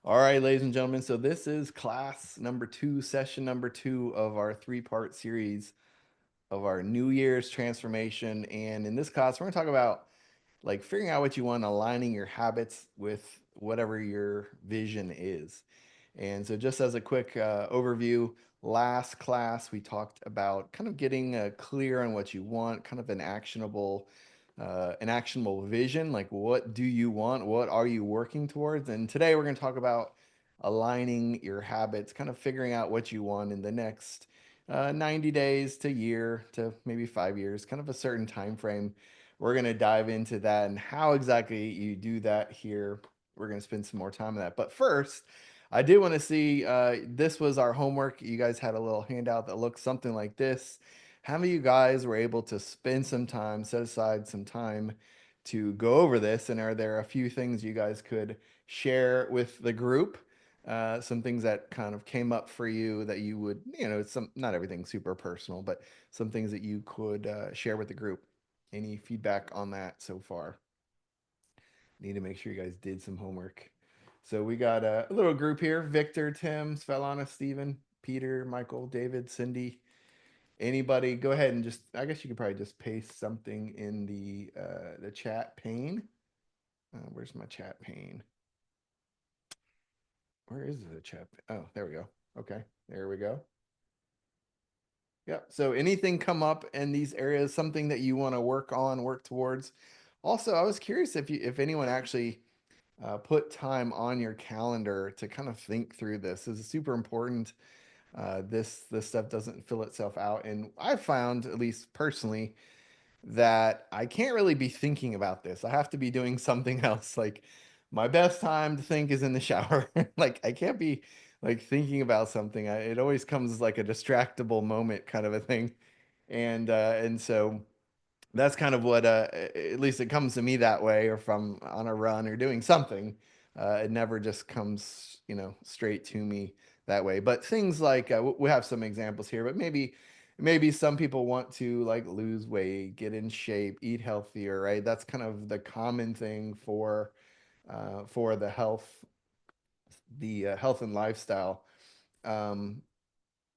All right, ladies and gentlemen. So this is class number two, session number two of our three-part series of our New Year's transformation. And in this class, we're going to talk about like figuring out what you want, aligning your habits with whatever your vision is. And so, just as a quick overview, last class we talked about kind of getting clear on what you want, kind of an actionable vision. Like, what do you want? What are you working towards? And today we're going to talk about aligning your habits, kind of figuring out what you want in the next 90 days to year to maybe 5 years, kind of a certain time frame. We're going to dive into that and how exactly you do that here. We're going to spend some more time on that. But first, I did want to see this was our homework. You guys had a little handout that looks something like this. How many of you guys were able to spend some time, set aside some time to go over this? And are there a few things you guys could share with the group? Some things that kind of came up for you that you would, some not everything super personal, but some things that you could share with the group. Any feedback on that so far? Need to make sure you guys did some homework. So we got a little group here: Victor, Tim, Svelana, Steven, Peter, Michael, David, Cindy. Anybody, go ahead and just, I guess you could probably just paste something in the chat pane. Where's my chat pane? Where is the chat? Oh, there we go. Okay, there we go. Yeah. So anything come up in these areas, something that you want to work on, work towards. Also, I was curious if anyone actually put time on your calendar to kind of think through this. This is super important. This stuff doesn't fill itself out, and I've found, at least personally, that I can't really be thinking about this. I have to be doing something else. Like my best time to think is in the shower. Like I can't be like thinking about something. It always comes as like a distractible moment kind of a thing. And so that's kind of what at least it comes to me that way, or if I'm on a run or doing something, it never just comes straight to me that way. But things like we have some examples here, but maybe some people want to like lose weight, get in shape, eat healthier, right? That's kind of the common thing for the health and lifestyle. um,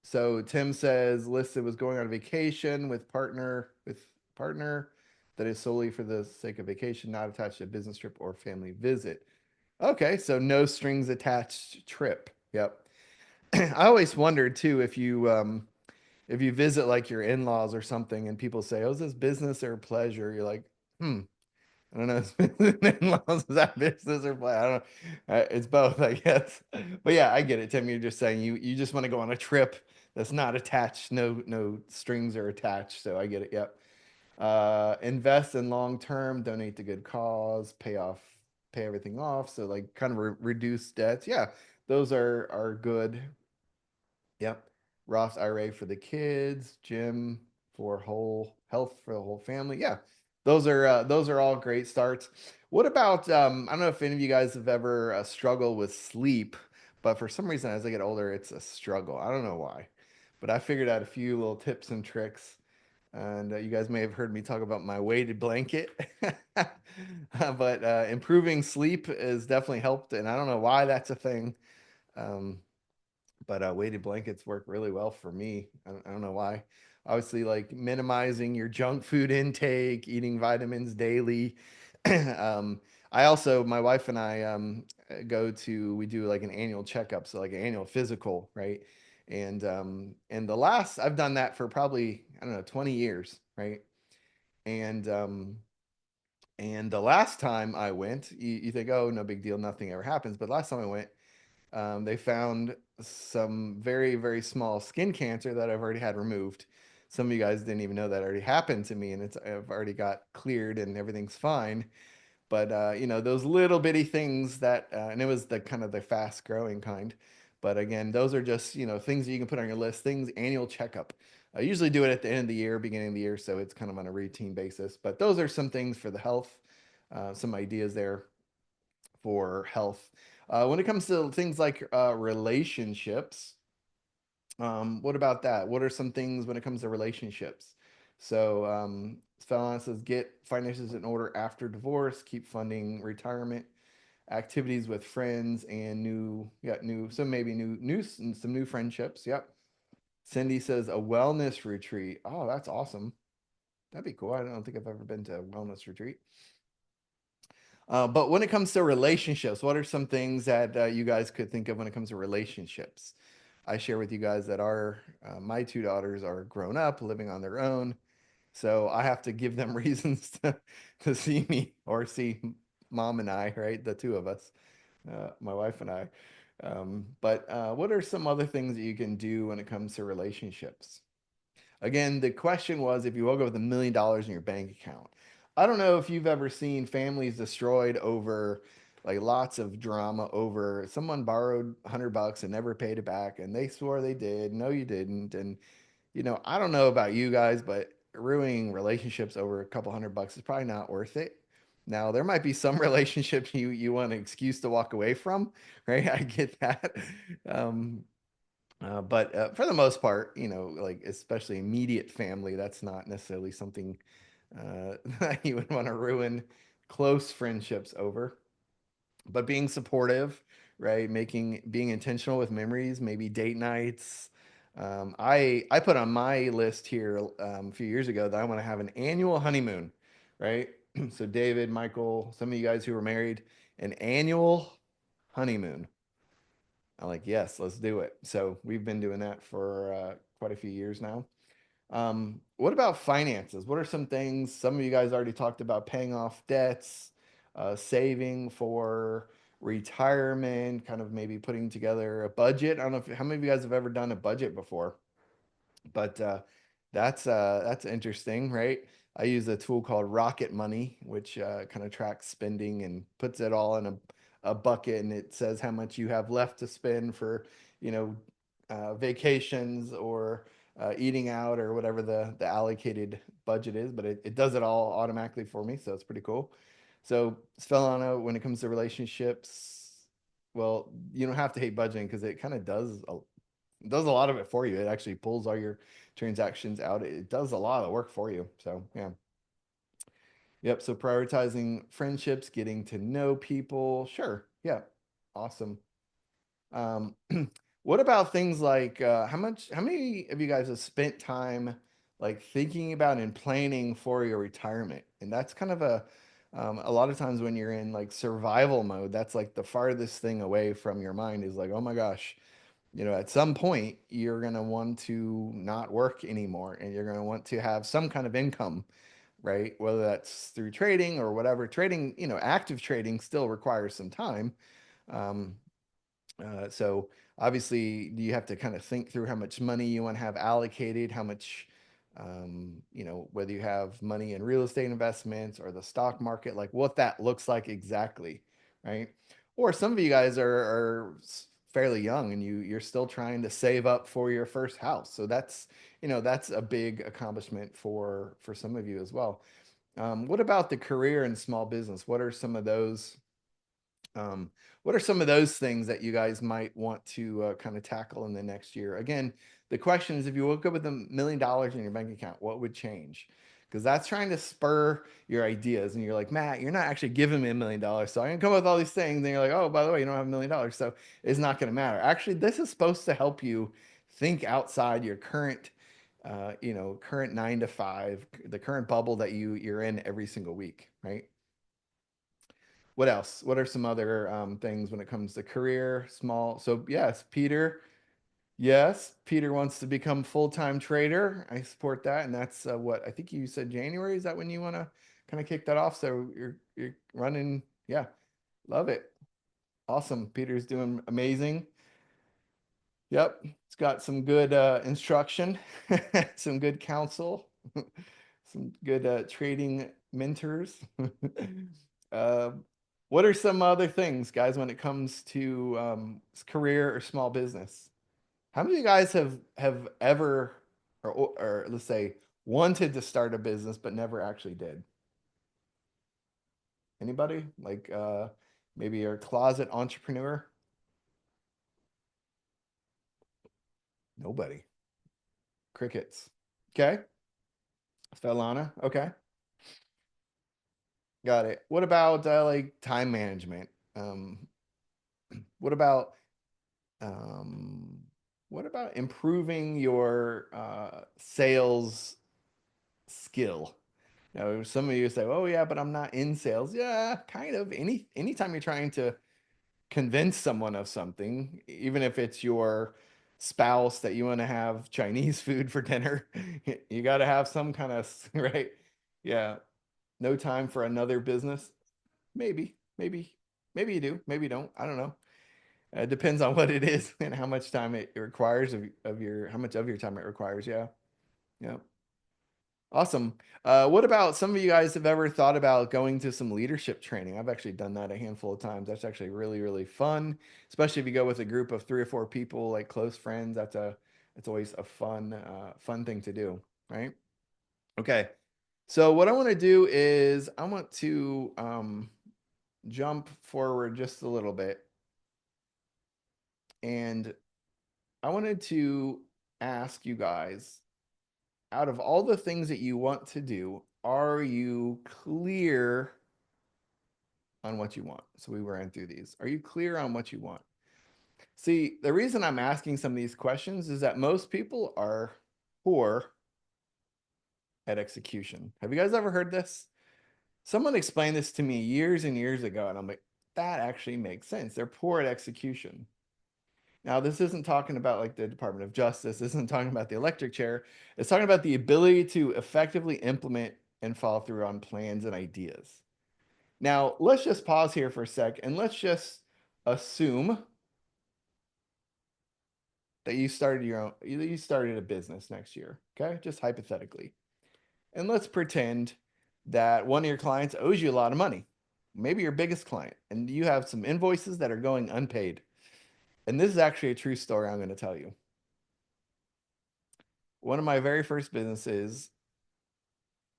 so Tim says listed was going on vacation with partner that is solely for the sake of vacation, not attached to a business trip or family visit. Okay, so no strings attached trip. Yep. I always wondered too if you visit like your in-laws or something and people say, "Oh, is this business or pleasure?" You're like, "Hmm, I don't know. In-laws, is that business or play? I don't know. It's both, I guess. But yeah, I get it, Tim. You're just saying you just want to go on a trip that's not attached. No strings are attached. So I get it. Yep. Invest in long term, donate to good cause, pay everything off. So like kind of reduce debts. Yeah, those are good. Yep. Roth IRA for the kids, gym for whole health for the whole family. Yeah. Those are all great starts. What about I don't know if any of you guys have ever struggled with sleep, but for some reason as I get older it's a struggle. I don't know why. But I figured out a few little tips and tricks, and you guys may have heard me talk about my weighted blanket. But improving sleep has definitely helped, and I don't know why that's a thing. Um, but weighted blankets work really well for me. I don't know why. Obviously, like minimizing your junk food intake, eating vitamins daily. um, I also, my wife and I we do like an annual checkup, so like an annual physical, right? And the last I've done that for probably, I don't know, 20 years, right? And and the last time I went, you think, oh, no big deal, nothing ever happens. But last time I went, they found some very, very small skin cancer that I've already had removed. Some of you guys didn't even know that already happened to me, and I've already got cleared and everything's fine. But those little bitty things and it was the kind of the fast growing kind. But again, those are just things that you can put on your list. Things annual checkup. I usually do it at the end of the year, beginning of the year, so it's kind of on a routine basis. But those are some things for the health. Some ideas there for health. When it comes to things like relationships, what about that? What are some things when it comes to relationships? So, Spellon says get finances in order after divorce, keep funding retirement. activities with friends and some maybe some new friendships. Yep. Cindy says a wellness retreat. Oh, that's awesome. That'd be cool. I don't think I've ever been to a wellness retreat. But when it comes to relationships, what are some things that you guys could think of when it comes to relationships? I share with you guys that my two daughters are grown up, living on their own, so I have to give them reasons to see me or see mom and I, right? The two of us, my wife and I. But what are some other things that you can do when it comes to relationships? Again, the question was if you woke up with $1 million in your bank account. I don't know if you've ever seen families destroyed over like lots of drama over someone borrowed $100 and never paid it back and they swore they did. No, you didn't. And I don't know about you guys, but ruining relationships over a couple $100 is probably not worth it. Now, there might be some relationships you want an excuse to walk away from, right? I get that. Um, but for the most part, like especially immediate family, that's not necessarily something that you would want to ruin close friendships over. But being supportive, right? Being intentional with memories, maybe date nights. I put on my list here a few years ago that I want to have an annual honeymoon, right? So David, Michael, some of you guys who were married, an annual honeymoon. I'm like, yes, let's do it. So we've been doing that for quite a few years now. What about finances? What are some things? Some of you guys already talked about paying off debts, saving for retirement, kind of maybe putting together a budget. I don't know how many of you guys have ever done a budget before, but that's interesting, right? I use a tool called Rocket Money, which kind of tracks spending and puts it all in a bucket, and it says how much you have left to spend for, you know, vacations or eating out or whatever the allocated budget is. But it does it all automatically for me, so it's pretty cool. So, Svelana, when it comes to relationships, well, you don't have to hate budgeting because it kind of does a lot of it for you. It actually pulls all your transactions out. It does a lot of the work for you. So, yeah. Yep. So prioritizing friendships, getting to know people. Sure. Yeah. Awesome. Um, what about things like how many of you guys have spent time like thinking about and planning for your retirement? And that's kind of a lot of times when you're in like survival mode, that's like the farthest thing away from your mind is like, oh my gosh, at some point you're going to want to not work anymore and you're going to want to have some kind of income, right? Whether that's through trading or whatever. Trading, active trading still requires some time. Um, so obviously you have to kind of think through how much money you want to have allocated, how much, whether you have money in real estate investments or the stock market, like what that looks like exactly, right? Or some of you guys are fairly young and you're still trying to save up for your first house. So that's a big accomplishment for some of you as well. What about the career and small business? Um, what are some of those things that you guys might want to kind of tackle in the next year? Again, the question is if you woke up with $1 million in your bank account, what would change? Because that's trying to spur your ideas. And you're like, Matt, you're not actually giving me $1 million. So I'm going to come up with all these things. And you're like, oh, by the way, you don't have $1 million. So it's not going to matter. Actually, this is supposed to help you think outside your current 9 to 5, the current bubble that you're in every single week, right? What else? What are some other things when it comes to career, small? So yes, Peter. Yes, Peter wants to become full-time trader. I support that, and that's what I think you said January. Is that when you want to kind of kick that off? So you're running. Yeah, love it. Awesome. Peter's doing amazing. Yep, it's got some good instruction, some good counsel, some good trading mentors. Uh, what are some other things, guys, when it comes to career or small business? How many of you guys have ever, or let's say, wanted to start a business but never actually did? Anybody? Like maybe you're a closet entrepreneur? Nobody. Crickets. Okay. Svelana. Okay. Got it. What about like time management? Um, what about um, what about improving your sales skill? Now, some of you say, "Oh yeah, but I'm not in sales." Yeah, kind of. Anytime you're trying to convince someone of something, even if it's your spouse that you want to have Chinese food for dinner, you got to have some kind of, right? Yeah, no time for another business. Maybe you do, maybe you don't. I don't know. It depends on what it is and how much time it requires of your, how much of your time it requires. Yeah. Yeah. Awesome. What about some of you guys have ever thought about going to some leadership training? I've actually done that a handful of times. That's actually really, really fun, especially if you go with a group of 3 or 4 people, like close friends. It's always a fun thing to do, right? Okay. So what I want to do is I want to jump forward just a little bit, and I wanted to ask you guys, out of all the things that you want to do, are you clear on what you want? So we ran through these. Are you clear on what you want? See, the reason I'm asking some of these questions is that most people are poor at execution. Have you guys ever heard this? Someone explained this to me years and years ago, and I'm like, that actually makes sense. They're poor at execution. Now, this isn't talking about like the Department of Justice. This isn't talking about the electric chair. It's talking about the ability to effectively implement and follow through on plans and ideas. Now, let's just pause here for a sec and let's just assume that you started a business next year, okay? Just hypothetically. And let's pretend that one of your clients owes you a lot of money. Maybe your biggest client, and you have some invoices that are going unpaid. And this is actually a true story I'm going to tell you. One of my very first businesses,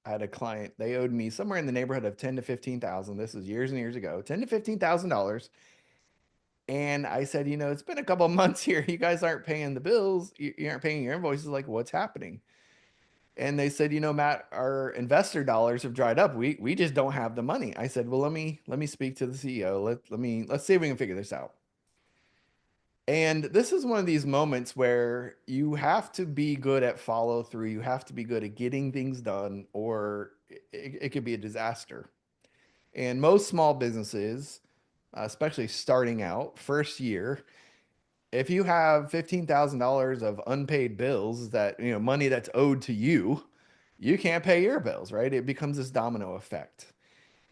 I had a client, they owed me somewhere in the neighborhood of 10 to 15,000. This was years and years ago, 10 to $15,000. And I said, it's been a couple of months here. You guys aren't paying the bills. You aren't paying your invoices. Like, what's happening? And they said, Matt, our investor dollars have dried up. We just don't have the money. I said, well, let me speak to the CEO. Let's see if we can figure this out. And this is one of these moments where you have to be good at follow through. You have to be good at getting things done, or it could be a disaster. And most small businesses, especially starting out first year, if you have $15,000 of unpaid bills, that, money that's owed to you, you can't pay your bills, right? It becomes this domino effect.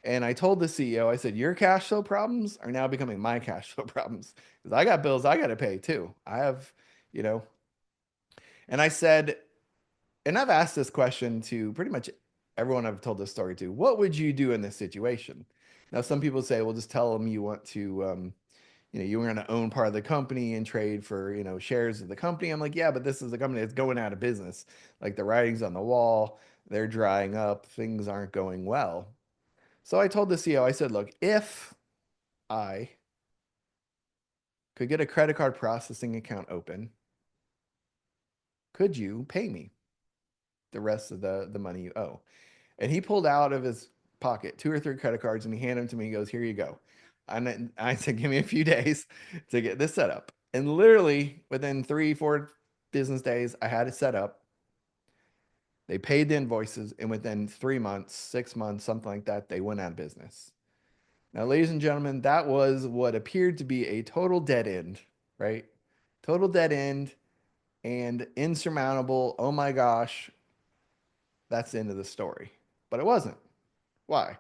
And I told the CEO, I said, your cash flow problems are now becoming my cash flow problems because I got bills I got to pay too. I have, you know, and I said, and I've asked this question to pretty much everyone I've told this story to. What would you do in this situation? Now, some people say, well, just tell them you want to, you were going to own part of the company and trade for, shares of the company. I'm like, yeah, but this is a company that's going out of business. Like the writing's on the wall, they're drying up, things aren't going well. So I told the CEO, I said, look, if I could get a credit card processing account open, could you pay me the rest of the money you owe? And he pulled out of his pocket 2 or 3 credit cards and he handed them to me. He goes, here you go. And then I said, give me a few days to get this set up. And literally within 3, 4 business days, I had it set up. They paid the invoices, and within 3 months, 6 months, something like that, they went out of business. Now, ladies and gentlemen, that was what appeared to be a total dead end, right? Total dead end and insurmountable. Oh my gosh, that's the end of the story. But it wasn't. Why?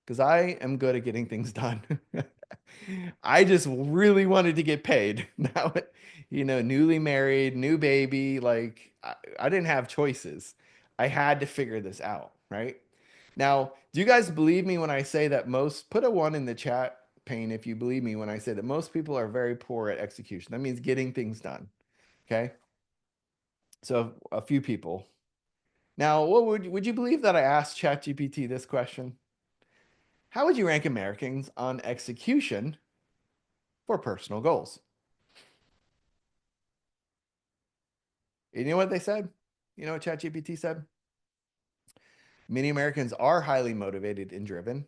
Because I am good at getting things done. I just really wanted to get paid. Now, newly married, new baby, like I didn't have choices. I had to figure this out, right? Now, do you guys believe me when I say that put a 1 in the chat pane if you believe me when I say that most people are very poor at execution? That means getting things done. Okay. So a few people. Now, what would you believe that I asked ChatGPT this question? How would you rank Americans on execution for personal goals? You know what they said? You know what ChatGPT said? Many Americans are highly motivated and driven.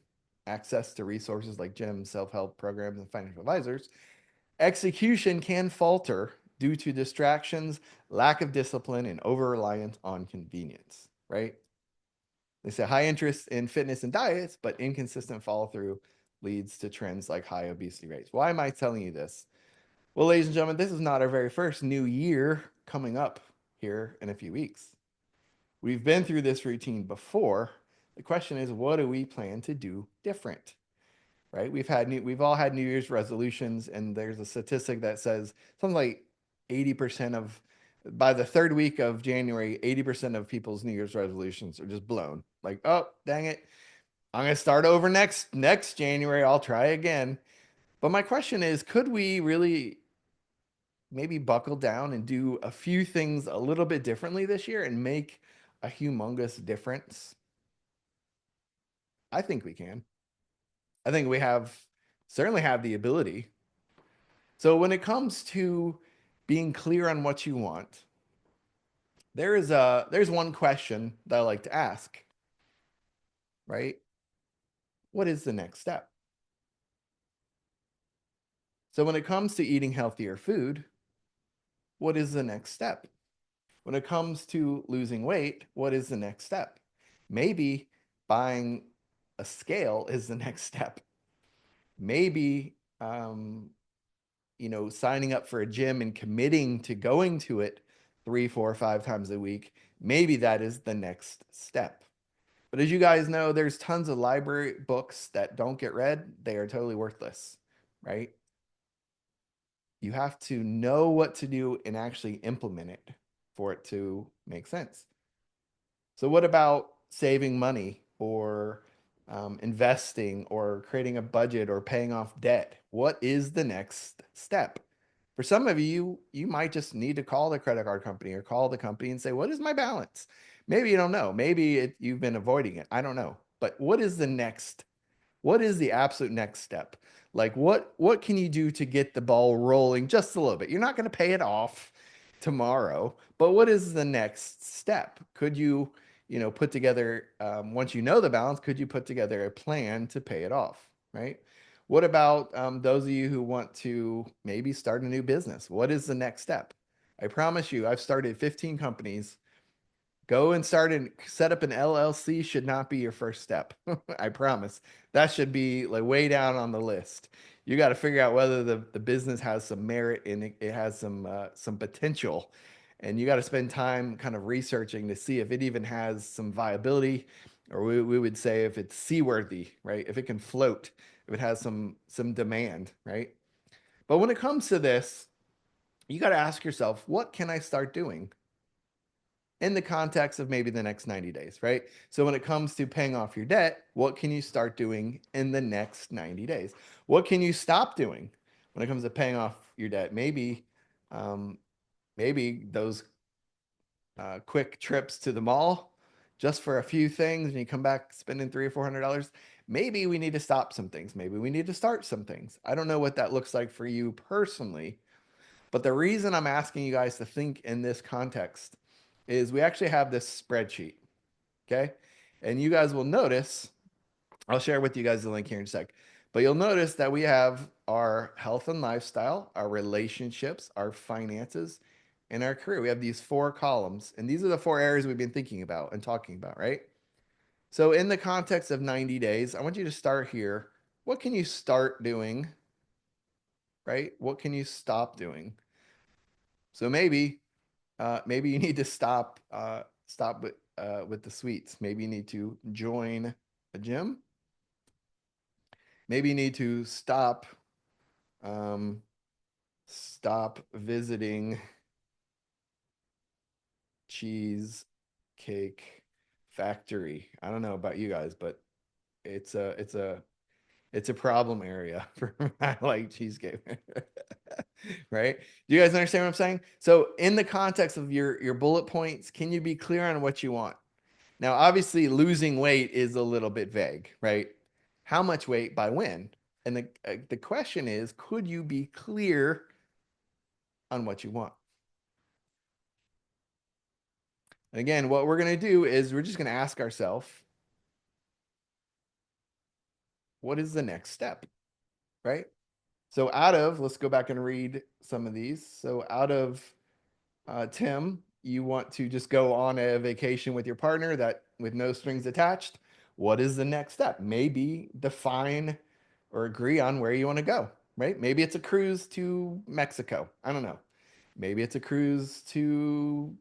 access to resources like gyms, self-help programs, and financial advisors, execution can falter due to distractions, lack of discipline, and over-reliance on convenience, right? They say high interest in fitness and diets, but inconsistent follow through leads to trends like high obesity rates. Why am I telling you this? Well, ladies and gentlemen, this is not our very first new year coming up here in a few weeks. We've been through this routine before. The question is, what do we plan to do different? Right? We've all had New Year's resolutions, and there's a statistic that says something like 80% of by the third week of January, 80% of people's New Year's resolutions are just blown. Like, oh, dang it. I'm gonna start over next January. I'll try again. But my question is, could we really maybe buckle down and do a few things a little bit differently this year and make a humongous difference? I think we can. I think we have certainly have the ability. So when it comes to being clear on what you want, there's one question that I like to ask, right? What is the next step? So when it comes to eating healthier food, what is the next step? When it comes to losing weight, what is the next step? Maybe buying a scale is the next step. Maybe signing up for a gym and committing to going to it 3, 4, 5 times a week, maybe that is the next step. But as you guys know, there's tons of library books that don't get read. They are totally worthless, right? You have to know what to do and actually implement it for it to make sense. So, what about saving money or investing or creating a budget or paying off debt? What is the next step? For some of you, you might just need to call the credit card company or call the company and say, "What is my balance?" Maybe you don't know. You've been avoiding it. I don't know. But what is the absolute next step? Like what can you do to get the ball rolling just a little bit? You're not going to pay it off tomorrow, but what is the next step? Could you, put together once you know the balance, could you put together a plan to pay it off, right? What about those of you who want to maybe start a new business? What is the next step? I promise you, I've started 15 companies. Go and set up an LLC should not be your first step. I promise. That should be like way down on the list. You got to figure out whether the business has some merit and it has some potential. And you got to spend time kind of researching to see if it even has some viability, or we would say if it's seaworthy, right? If it can float, if it has some demand, right? But when it comes to this, you got to ask yourself, what can I start doing in the context of maybe the next 90 days, right? So when it comes to paying off your debt, what can you start doing in the next 90 days? What can you stop doing when it comes to paying off your debt? Um, maybe those quick trips to the mall just for a few things and you come back spending $300 or $400. Maybe we need to stop some things. Maybe we need to start some things. I don't know what that looks like for you personally, but the reason I'm asking you guys to think in this context is we actually have this spreadsheet, okay? And you guys will notice, I'll share with you guys the link here in a sec, but you'll notice that we have our health and lifestyle, our relationships, our finances, and our career. We have these 4 columns, and these are the 4 areas we've been thinking about and talking about, right? So in the context of 90 days, I want you to start here. What can you start doing, right? What can you stop doing? So maybe you need to stop with the sweets. Maybe you need to join a gym. Maybe you need to um, stop visiting cheesecake factory. I don't know about you guys, but it's a problem area for I like cheesecake. Right? Do you guys understand what I'm saying? So in the context of your bullet points, can you be clear on what you want? Now, obviously, losing weight is a little bit vague, right? How much weight by when? And the question is, could you be clear on what you want? And again, what we're going to do is we're just going to ask ourselves, what is the next step, right? So let's go back and read some of these. So out of Tim, you want to just go on a vacation with your partner that with no strings attached. What is the next step? Maybe define or agree on where you want to go, right? Maybe it's a cruise to Mexico. I don't know. Maybe it's a cruise to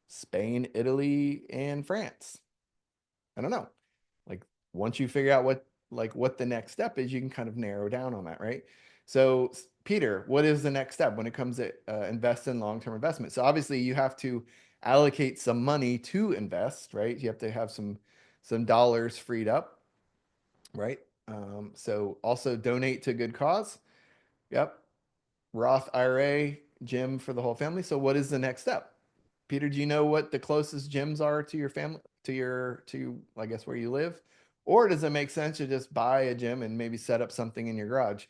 Spain, Italy, and France. I don't know. Like once you figure out what the next step is, you can kind of narrow down on that, right? So Peter, what is the next step when it comes to invest in long-term investment? So obviously you have to allocate some money to invest, right? You have to have some dollars freed up, right? So also donate to a good cause. Yep. Roth IRA, gym for the whole family. So what is the next step? Peter, do you know what the closest gyms are to your family, to I guess where you live? Or does it make sense to just buy a gym and maybe set up something in your garage?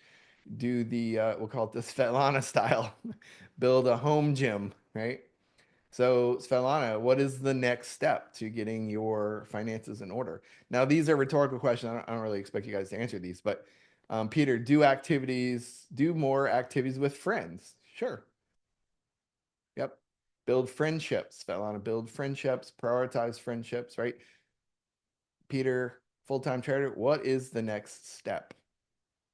Do the we'll call it the Svetlana style, build a home gym, right? So Svetlana, what is the next step to getting your finances in order? Now, these are rhetorical questions. I don't really expect you guys to answer these, but Peter, do more activities with friends. Sure. Yep. Build friendships, Svetlana, build friendships, prioritize friendships, right? Peter, full-time trader, what is the next step?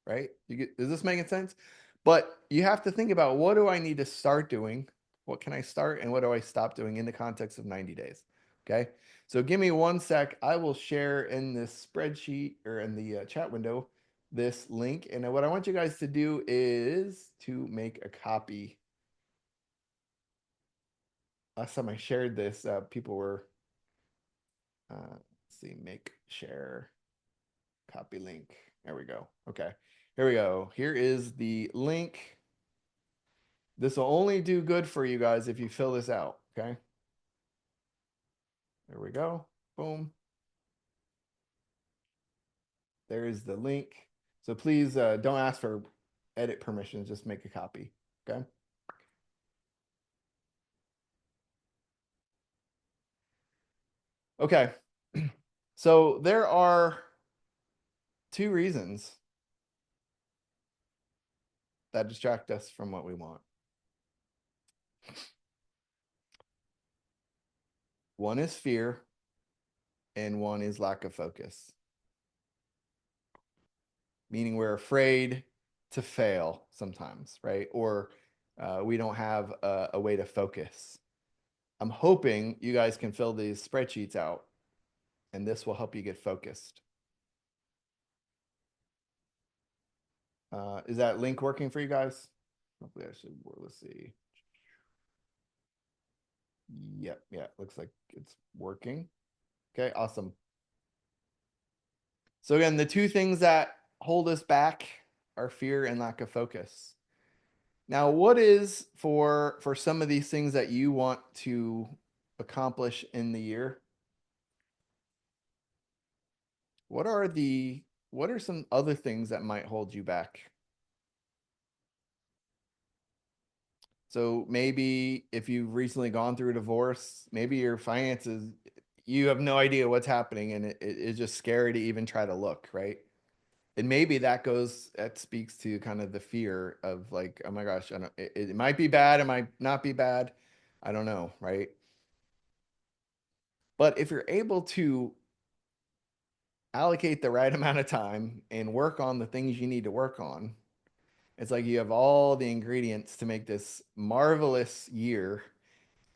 Right? Is this making sense? But you have to think about what do I need to start doing? What can I start and what do I stop doing in the context of 90 days? Okay. So give me one sec. I will share in this spreadsheet or in the chat window this link. And what I want you guys to do is to make a copy. Last time I shared this, people were, let's see, make share, copy link. There we go. Okay. Here we go. Here is the link. This will only do good for you guys if you fill this out, okay? There we go. Boom. There is the link. So please don't ask for edit permissions, just make a copy, okay? Okay. So there are two reasons that distract us from what we want. One is fear and one is lack of focus, meaning we're afraid to fail sometimes, right? Or we don't have a way to focus. I'm hoping you guys can fill these spreadsheets out and this will help you get focused. Is that link working for you guys? Hopefully I should, let's see. Yep, yeah, looks like it's working. Okay, awesome. So again, the two things that hold us back are fear and lack of focus. Now, what is for some of these things that you want to accomplish in the year? What are some other things that might hold you back? So maybe if you've recently gone through a divorce, maybe your finances, you have no idea what's happening and it's just scary to even try to look, right? And maybe that speaks to kind of the fear of like, oh my gosh, I don't, it might be bad, it might not be bad. I don't know, right? But if you're able to allocate the right amount of time and work on the things you need to work on, it's like you have all the ingredients to make this marvelous year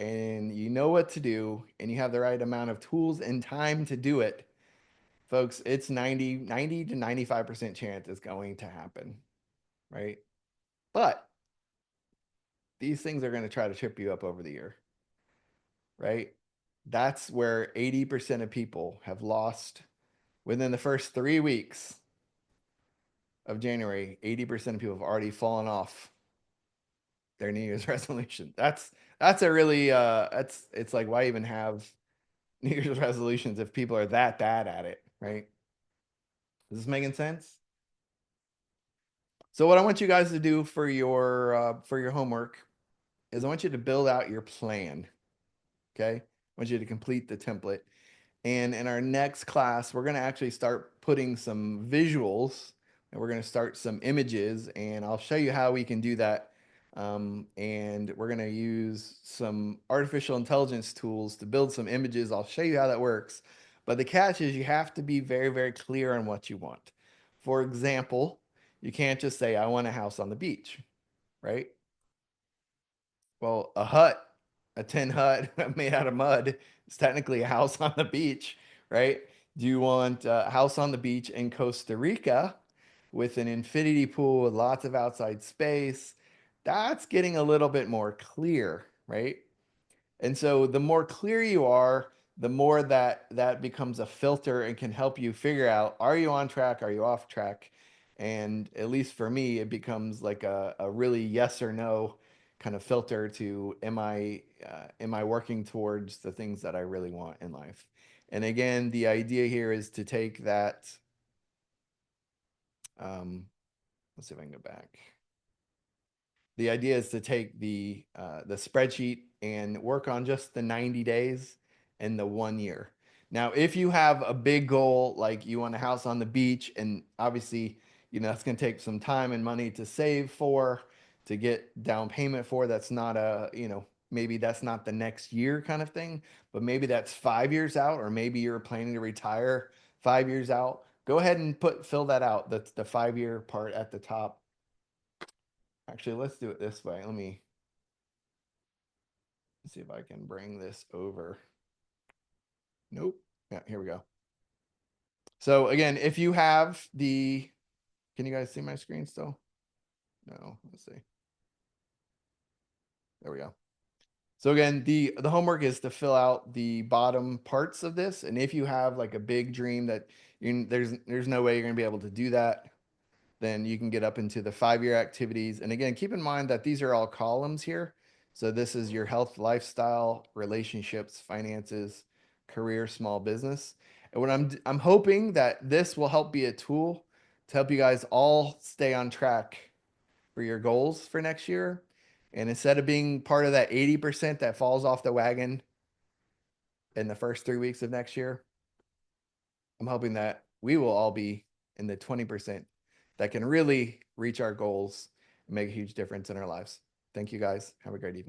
and you know what to do and you have the right amount of tools and time to do it, folks, it's 90 to 95% chance it's going to happen, right? But these things are going to try to trip you up over the year, right? That's where 80% of people have lost within the first 3 weeks of January. 80% of people have already fallen off their New Year's resolution. That's a really it's like why even have New Year's resolutions if people are that bad at it, right? Is this making sense? So what I want you guys to do for your homework is I want you to build out your plan. Okay? I want you to complete the template. And in our next class, we're going to actually start putting some visuals and we're going to start some images, and I'll show you how we can do that. And we're going to use some artificial intelligence tools to build some images. I'll show you how that works. But the catch is you have to be very, very clear on what you want. For example, you can't just say, I want a house on the beach, right? Well, a hut, a tin hut made out of mud is technically a house on the beach, right? Do you want a house on the beach in Costa Rica with an infinity pool with lots of outside space? That's getting a little bit more clear, right? And so the more clear you are, the more that becomes a filter and can help you figure out, are you on track? Are you off track? And at least for me, it becomes like a really yes or no kind of filter to am I working towards the things that I really want in life? And again, the idea here is to take that, let's see if I can go back. The idea is to take the spreadsheet and work on just the 90 days and the 1 year. Now, if you have a big goal, like you want a house on the beach, and obviously, that's going to take some time and money to save for, to get down payment for. That's not maybe that's not the next year kind of thing, but maybe that's 5 years out, or maybe you're planning to retire 5 years out. Go ahead and fill that out. That's the 5 year part at the top. Actually, let's do it this way. Let me see if I can bring this over. Nope. Yeah, here we go. So again, if you have can you guys see my screen still? No, let's see. There we go. So again, the homework is to fill out the bottom parts of this. And if you have like a big dream that there's no way you're going to be able to do that, then you can get up into the 5 year activities. And again, keep in mind that these are all columns here. So this is your health, lifestyle, relationships, finances, career, small business. And what I'm hoping that this will help be a tool to help you guys all stay on track for your goals for next year. And instead of being part of that 80% that falls off the wagon in the first 3 weeks of next year, I'm hoping that we will all be in the 20% that can really reach our goals and make a huge difference in our lives. Thank you guys. Have a great evening.